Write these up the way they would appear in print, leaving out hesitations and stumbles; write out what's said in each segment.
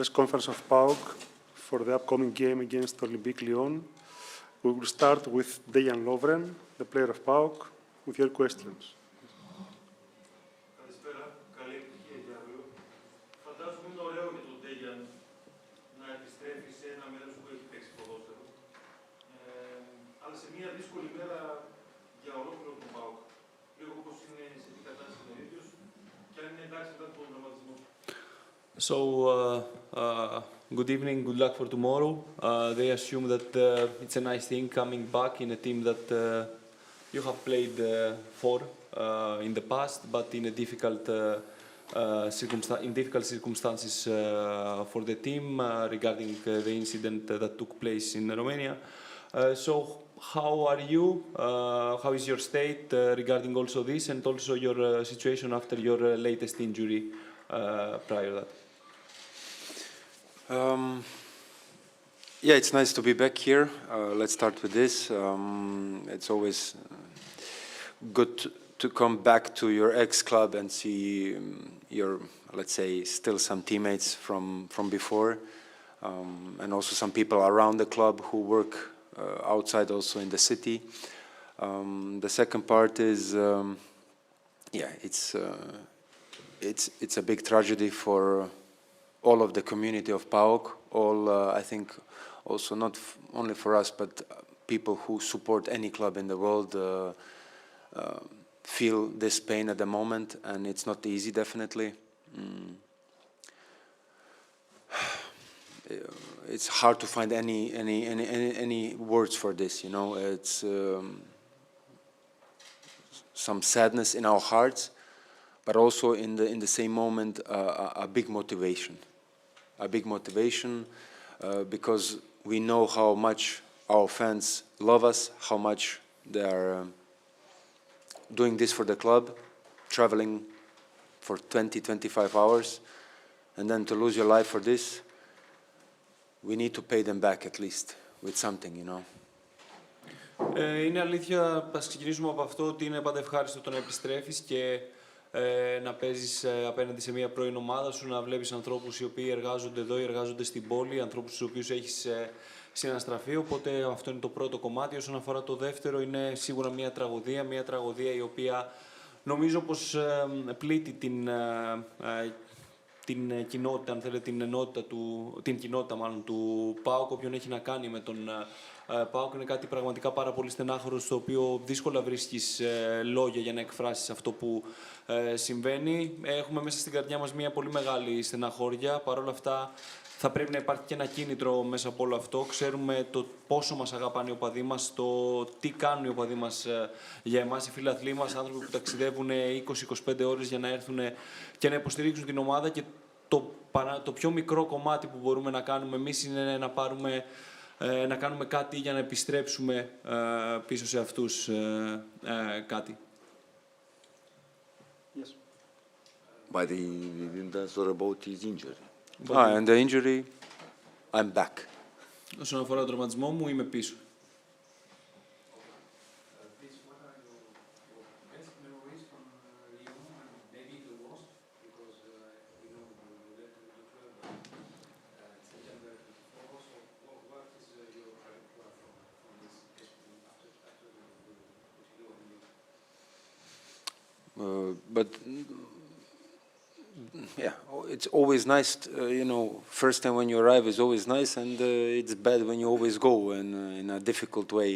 press conference of PAOK for the upcoming game against Olympique Lyon. We will start with Dejan Lovren, the player of PAOK, with your questions. Καλησπέρα, καλή επιτυχία για αύριο. Φαντάζομαι είναι ωραίο για τον Dejan να επιστρέφει σε ένα μέρος που έχει παίξει ποδόσφαιρο. Αλλά σε μια δύσκολη μέρα για ολόκληρο τον PAOK. Λίγο πώς είναι σε τι κατάσταση ο ίδιος και αν είναι εντάξει μετά τον τραυματισμό. So, good evening, good luck for tomorrow. They assume that it's a nice thing coming back in a team that you have played for in the past, but in a difficult circumstances for the team regarding the incident that took place in Romania. So, how are you? How is your state regarding also this, and also your situation after your latest injury prior to that? Yeah, it's nice to be back here. Let's start with this. It's always good to come back to your ex-club and see your, let's say, still some teammates from before, and also some people around the club who work outside also in the city. The second part is, yeah, it's a big tragedy for all of the community of PAOK, I think also not only for us, but people who support any club in the world feel this pain at the moment, and it's not easy, definitely. It's hard to find any words for this, you know. It's some sadness in our hearts, but also in the same moment a big motivation. A big motivation because we know how much our fans love us, how much they are doing this for the club, traveling for 20-25 hours, and then to lose your life for this, we need to pay them back at least with something, you know. Είναι αλήθεια, ας ξεκινήσουμε από αυτό, ότι είναι πάντα ευχάριστο το να επιστρέφεις και να παίζεις απέναντι σε μια πρώην ομάδα σου, να βλέπεις ανθρώπους οι οποίοι εργάζονται εδώ ή εργάζονται στην πόλη, ανθρώπους τους οποίους έχεις συναστραφεί, οπότε αυτό είναι το πρώτο κομμάτι. Όσον αφορά το δεύτερο, είναι σίγουρα μια τραγωδία η οποία νομίζω πως πλήττει την κοινότητα, αν θέλετε, την κοινότητα μάλλον του ΠΑΟΚ, όποιον έχει να κάνει με τον ΠΑΟΚ. Είναι κάτι πραγματικά πάρα πολύ στενάχωρο, στο οποίο δύσκολα βρίσκεις λόγια για να εκφράσεις αυτό που συμβαίνει. Έχουμε μέσα στην καρδιά μας μια πολύ μεγάλη στεναχώρια. Παρ' όλα αυτά, θα πρέπει να υπάρχει και ένα κίνητρο μέσα από όλο αυτό. Ξέρουμε το πόσο μας αγαπάνε οι οπαδοί μας, το τι κάνουν οι οπαδοί μας για εμάς, οι φιλαθλοί μας, άνθρωποι που ταξιδεύουν 20-25 ώρες για να έρθουν και να υποστηρίξουν την ομάδα. Και το πιο μικρό κομμάτι που μπορούμε να κάνουμε εμείς είναι να κάνουμε κάτι για να επιστρέψουμε πίσω σε αυτούς κάτι. Yes. But he didn't answer about his injury. And the injury, I'm back. Όσον αφορά τον τραυματισμό μου, είμαι πίσω. But yeah, it's always nice, you know, first time when you arrive is always nice, and it's bad when you always go in a difficult way.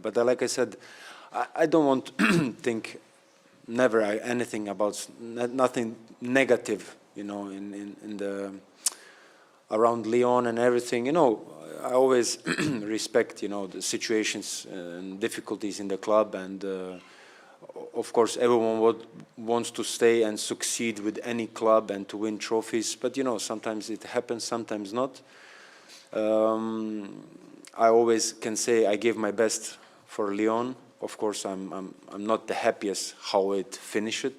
But like I said, I don't want to think never anything about nothing negative, you know, in the around Lyon and everything. You know, I always respect, you know, the situations and difficulties in the club, and of course, everyone wants to stay and succeed with any club and to win trophies. But you know, sometimes it happens, sometimes not. I always can say I gave my best for Lyon. Of course, I'm not the happiest how it finished,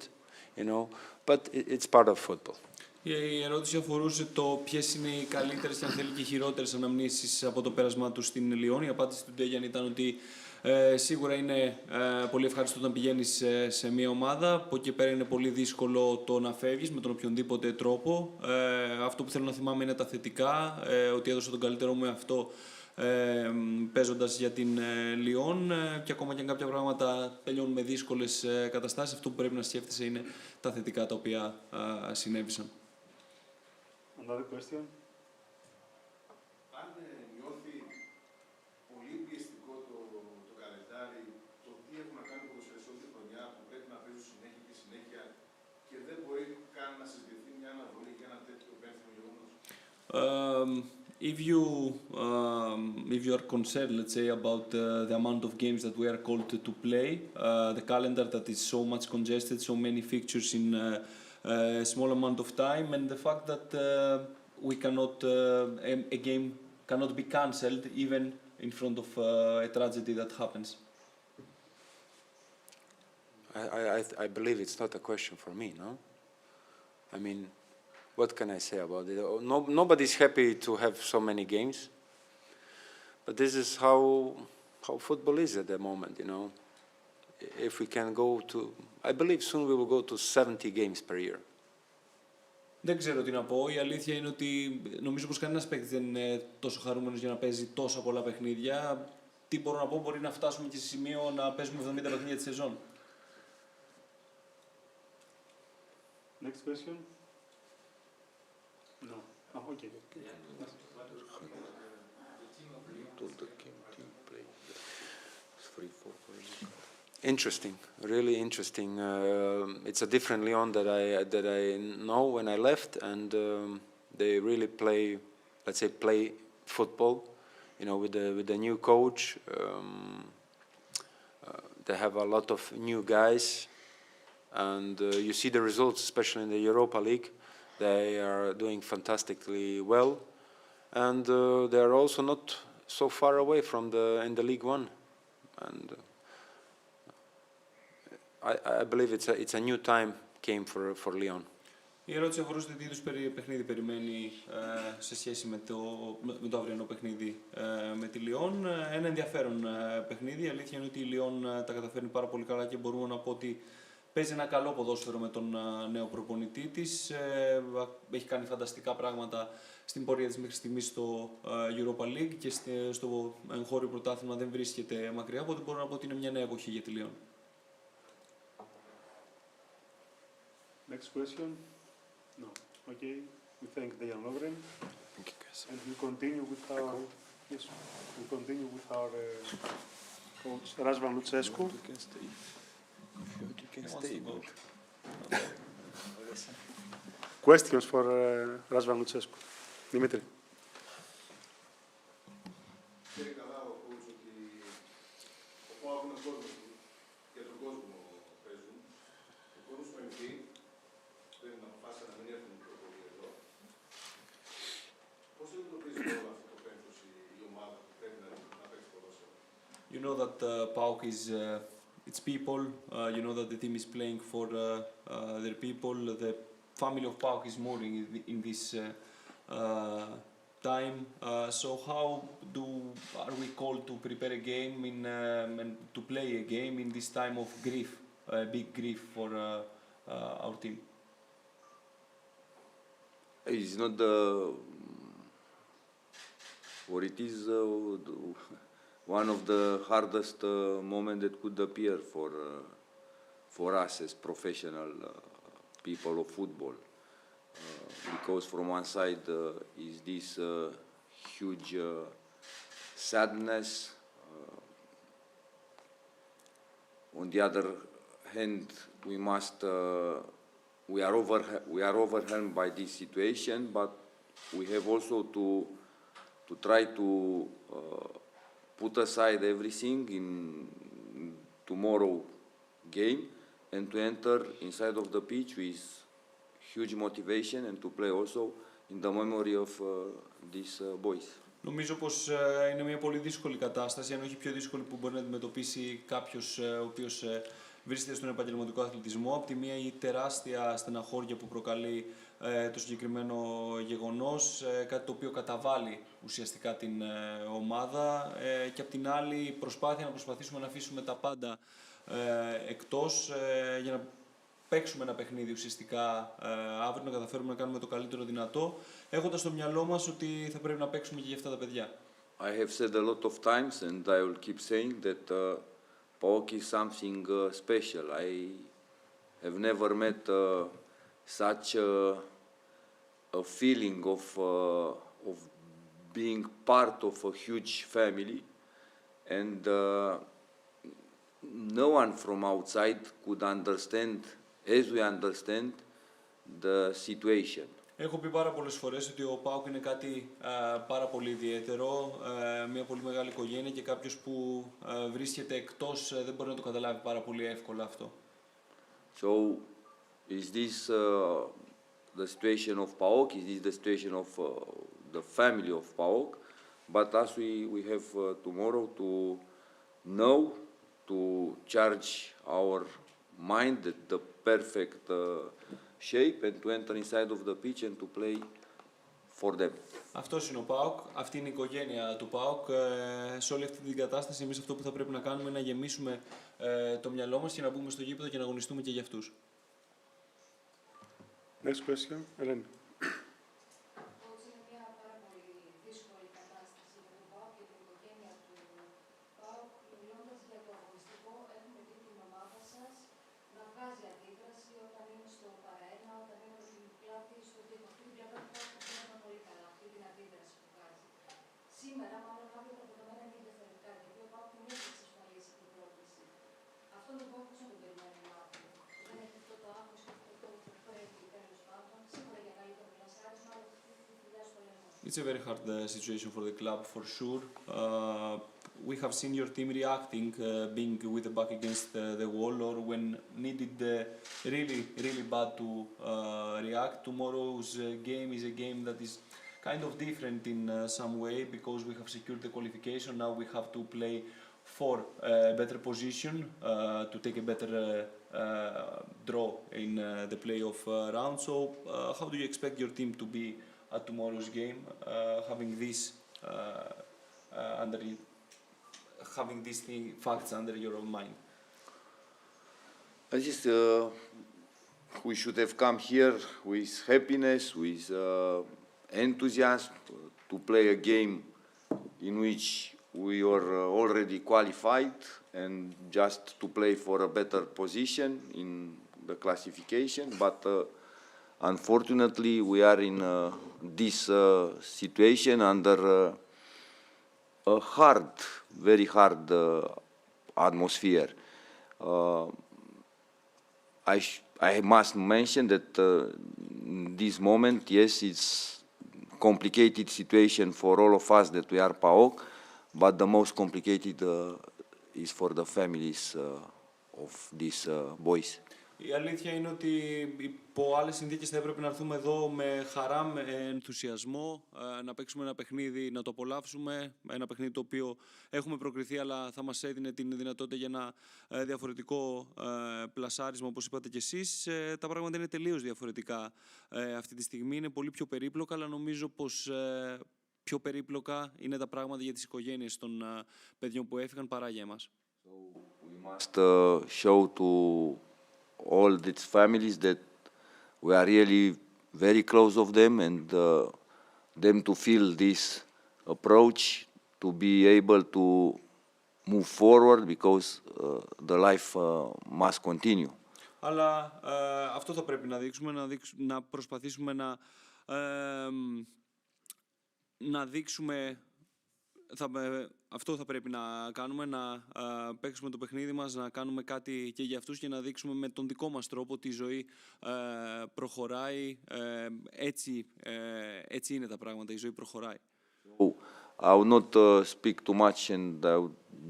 you know. But it's part of football. Η ερώτηση αφορούσε το ποιες είναι οι καλύτερες και αν θέλει και οι χειρότερες αναμνήσεις από το πέρασμά του στην Λιόν. Η απάντηση του Ντέγιαν ήταν ότι Σίγουρα είναι πολύ ευχάριστο όταν πηγαίνεις σε μια ομάδα. Από εκεί πέρα είναι πολύ δύσκολο το να φεύγεις με τον οποιονδήποτε τρόπο. Αυτό που θέλω να θυμάμαι είναι τα θετικά, ότι έδωσα τον καλύτερό μου εαυτό παίζοντας για την Lyon και ακόμα και αν κάποια πράγματα τελειώνουν με δύσκολες καταστάσεις, αυτό που πρέπει να σκέφτεσαι είναι τα θετικά τα οποία συνέβησαν. Another question. Αν νιώθει πολύ πιεστικό το καλεντάρι, το τι έχουν να κάνουν ποδοσφαιριστές όλη τη χρονιά που πρέπει να παίζουν συνέχεια και συνέχεια και δεν μπορεί καν να συζητηθεί μια αναβολή για ένα τέτοιο πένθυμο γεγονός. If you are concerned, let's say, about the amount of games that we are called to play, the calendar that is so much congested, so many fixtures in a small amount of time, and the fact that we cannot, a game cannot be cancelled even in front of a tragedy that happens. I believe it's not a question for me, no? I mean, what can I say about it? Nobody's happy to have so many games, but this is how football is at the moment, you know. If we can go to, I believe soon we will go to 70 games per year. Δεν ξέρω τι να πω. Η αλήθεια είναι ότι νομίζω πως κανένας παίκτης δεν είναι τόσο χαρούμενος για να παίζει τόσα πολλά παιχνίδια. Τι μπορώ να πω, μπορεί να φτάσουμε και σε σημείο να παίζουμε 70 παιχνίδια τη σεζόν. Next question. No. Oh, okay. Interesting, really interesting. It's a different Lyon that I know when I left, and they really play, let's say, play football. You know, with the new coach, they have a lot of new guys, and you see the results, especially in the Europa League. They are doing fantastically well, and they are also not so far away from in the League One, and I believe it's a new time came for Lyon. Η ερώτηση αφορούσε τι είδους παιχνίδι περιμένει σε σχέση με το αυριανό παιχνίδι με τη Lyon. Ένα ενδιαφέρον παιχνίδι. Η αλήθεια είναι ότι η Lyon τα καταφέρνει πάρα πολύ καλά και μπορούμε να πω ότι παίζει ένα καλό ποδόσφαιρο με τον νέο προπονητή της. Έχει κάνει φανταστικά πράγματα στην πορεία της μέχρι στιγμής στο Europa League και στο εγχώριο πρωτάθλημα δεν βρίσκεται μακριά, οπότε μπορώ να πω ότι είναι μια νέα εποχή για τη Lyon. Next question. No. Okay. We thank Dejan Lovren. Thank you, guys. And we continue with our coach Razvan Lucescu. Questions for Razvan Lucescu. Dimitri. Ξέρει καλά ο coach ότι ο PAOK είναι ο κόσμος του, για τον κόσμο παίζουν. Ο κόσμος του Olympique πρέπει να αποφάσισε να μην έρθουν πιο πολύ εδώ. Πώς αντιμετωπίζει όλο αυτό το πένθος η ομάδα που πρέπει να παίξει ποδόσφαιρο? You know that PAOK is its people. You know that the team is playing for their people. The family of PAOK is more in this time. So how are we called to prepare a game and to play a game in this time of grief, big grief for our team? It's not or it is one of the hardest moments that could appear for us as professional people of football. Because from one side is this huge sadness. On the other hand, we are overwhelmed by this situation, but we have also to try to put aside everything in tomorrow game and to enter inside of the pitch with huge motivation and to play also in the memory of these boys. Νομίζω πως είναι μια πολύ δύσκολη κατάσταση, αν όχι πιο δύσκολη που μπορεί να αντιμετωπίσει κάποιος ο οποίος βρίσκεται στον επαγγελματικό αθλητισμό. Από τη μία η τεράστια στεναχώρια που προκαλεί το συγκεκριμένο γεγονός, κάτι το οποίο καταβάλει ουσιαστικά την ομάδα και απ' την άλλη η προσπάθεια να προσπαθήσουμε να αφήσουμε τα πάντα εκτός για να παίξουμε ένα παιχνίδι ουσιαστικά αύριο, να καταφέρουμε να κάνουμε το καλύτερο δυνατό, έχοντας στο μυαλό μας ότι θα πρέπει να παίξουμε και για αυτά τα παιδιά. I have said a lot of times, and I will keep saying that PAOK is something special. I have never met such a feeling of being part of a huge family, and no one from outside could understand, as we understand, the situation. Έχω πει πάρα πολλές φορές ότι ο PAOK είναι κάτι πάρα πολύ ιδιαίτερο, μια πολύ μεγάλη οικογένεια και κάποιος που βρίσκεται εκτός δεν μπορεί να το καταλάβει πάρα πολύ εύκολα αυτό. So, is this the situation of PAOK? Is this the situation of the family of PAOK? But as we have tomorrow to know, to charge our mind at the perfect shape and to enter inside of the pitch and to play for them. Αυτός είναι ο PAOK, αυτή είναι η οικογένεια του PAOK. Σε όλη αυτή την κατάσταση εμείς αυτό που θα πρέπει να κάνουμε είναι να γεμίσουμε το μυαλό μας και να μπούμε στο γήπεδο και να αγωνιστούμε και για αυτούς. Next question, Eleni. Είναι μια πάρα πολύ δύσκολη κατάσταση για τον ΠΑΟΚ και την οικογένεια του ΠΑΟΚ. Μιλώντας για το αγωνιστικό, έχουμε δει την ομάδα σας να βγάζει αντίδραση όταν είναι στο παραένα, όταν είναι με την πλάτη στο διεκοπτή πλευρά του ΠΑΟΚ. Βλέπουμε πολύ καλά αυτή την αντίδραση που βγάζει. Σήμερα, μάλλον αύριο τα δεδομένα είναι διαφορετικά, γιατί ο ΠΑΟΚ δεν έχει εξασφαλίσει την πρόκληση. Αυτό λοιπόν πώς να το περιμένουμε αύριο? Δεν έχει αυτό το άγχος και αυτό το πρέπει τέλος πάντων, σίγουρα για καλύτερο πλασάρισμα, αλλά αυτή τη δουλειά στο λέμε. It's a very hard situation for the club, for sure. We have seen your team reacting, being with the back against the wall, or when needed really bad to react. Tomorrow's game is a game that is kind of different in some way, because we have secured the qualification. Now we have to play for a better position, to take a better draw in the playoff round. So how do you expect your team to be at tomorrow's game, having these facts under your own mind? I just, we should have come here with happiness, with enthusiasm to play a game in which we are already qualified, and just to play for a better position in the classification. But unfortunately, we are in this situation under a hard, very hard atmosphere. I must mention that in this moment, yes, it's complicated situation for all of us that we are PAOK, but the most complicated is for the families of these boys. Η αλήθεια είναι ότι υπό άλλες συνθήκες θα έπρεπε να έρθουμε εδώ με χαρά, με ενθουσιασμό, να παίξουμε ένα παιχνίδι, να το απολαύσουμε. Ένα παιχνίδι το οποίο έχουμε προκριθεί, αλλά θα μας έδινε την δυνατότητα για ένα διαφορετικό πλασάρισμα, όπως είπατε κι εσείς. Τα πράγματα είναι τελείως διαφορετικά αυτή τη στιγμή. Είναι πολύ πιο περίπλοκα, αλλά νομίζω πως πιο περίπλοκα είναι τα πράγματα για τις οικογένειες των παιδιών που έφυγαν παρά για εμάς. So we must show to all these families that we are really very close of them, and them to feel this approach, to be able to move forward, because the life must continue. Αλλά αυτό θα πρέπει να δείξουμε, να προσπαθήσουμε να δείξουμε, αυτό θα πρέπει να κάνουμε, να παίξουμε το παιχνίδι μας, να κάνουμε κάτι και για αυτούς και να δείξουμε με τον δικό μας τρόπο ότι η ζωή προχωράει. Έτσι είναι τα πράγματα, η ζωή προχωράει. So, I will not speak too much, and I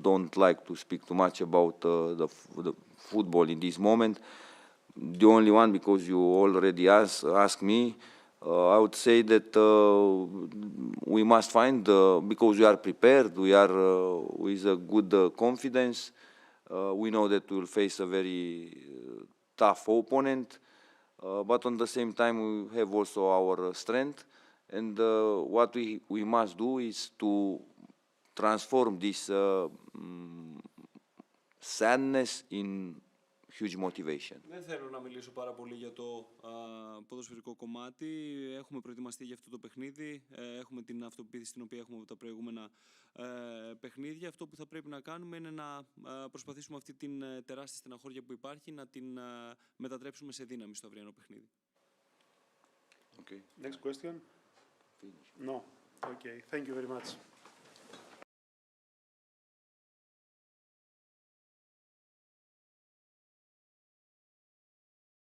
don't like to speak too much about the football in this moment. The only one, because you already asked me, I would say that we must find, because we are prepared, we are with a good confidence. We know that we will face a very tough opponent. but on the same time we have also our strength, and what we must do is to transform this sadness in huge motivation. Δεν θέλω να μιλήσω πάρα πολύ για το ποδοσφαιρικό κομμάτι. Έχουμε προετοιμαστεί για αυτό το παιχνίδι. Έχουμε την αυτοπεποίθηση την οποία έχουμε από τα προηγούμενα παιχνίδια. Αυτό που θα πρέπει να κάνουμε είναι να προσπαθήσουμε αυτή την τεράστια στεναχώρια που υπάρχει να την μετατρέψουμε σε δύναμη στο αυριανό παιχνίδι. Okay. Next question? Finish. No. Okay, thank you very much.